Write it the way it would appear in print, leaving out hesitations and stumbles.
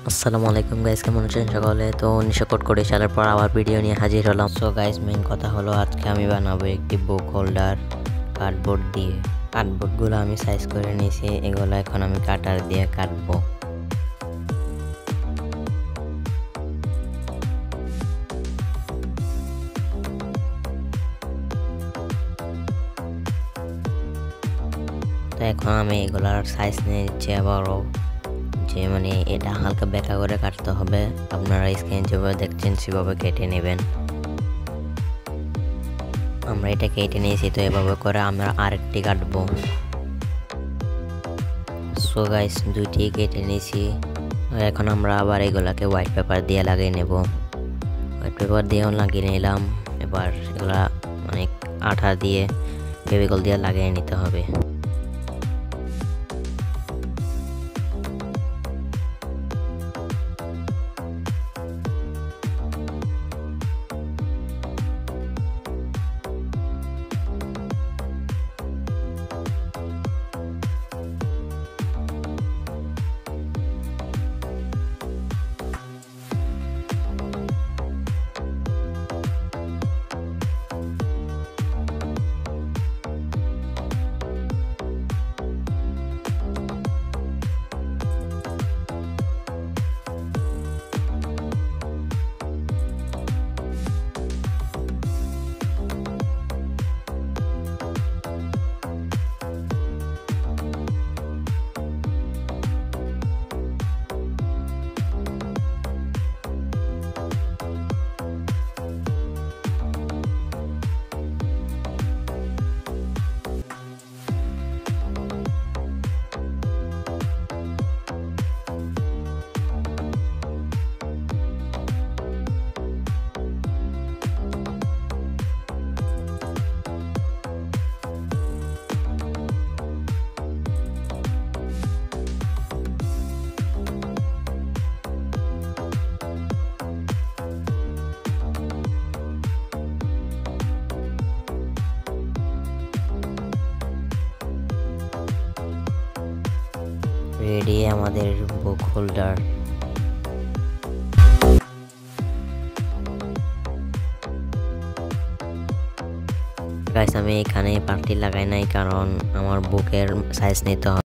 আসসালামু আলাইকুম গাইস, কেমন আছেন সকলে? তো 1920 সালের পর আবার ভিডিও নিয়ে হাজির হলাম। সো গাইস, মেইন কথা হলো আজকে আমি বানাবো একটি বুক হোল্ডার কার্ডবোর্ড দিয়ে। কার্ডবোর্ডগুলো আমি সাইজ করে নিয়েছি, এগুলো এখন আমি কাটার দিয়ে কাটবো। তো এখন আমি এগুলার সাইজ নিয়ে নিচ্ছি আবারও, যে এটা হালকা বেঁকা করে কাটতে হবে। আপনারা স্ক্রিন যেভাবে দেখছেন সেভাবে কেটে নেবেন। আমরা এটা কেটে নিয়েছি, তো এভাবে করে আমরা আরেকটি কাটবো। সো গাইস, দুইটি কেটে নিয়েছি। এখন আমরা আবার এগুলাকে হোয়াইট পেপার দিয়ে লাগিয়ে নেব। হোয়াইট পেপার দিয়েও লাগিয়ে নিলাম। এবার এগুলা আঠা দিয়ে ফেভিকল দিয়ে লাগিয়ে নিতে হবে। রেডি আমাদের বুক হোল্ডার। গাইস, আমি এখানে পার্টি লাগাই নাই, কারণ আমার বুকের সাইজ নিতে হবে।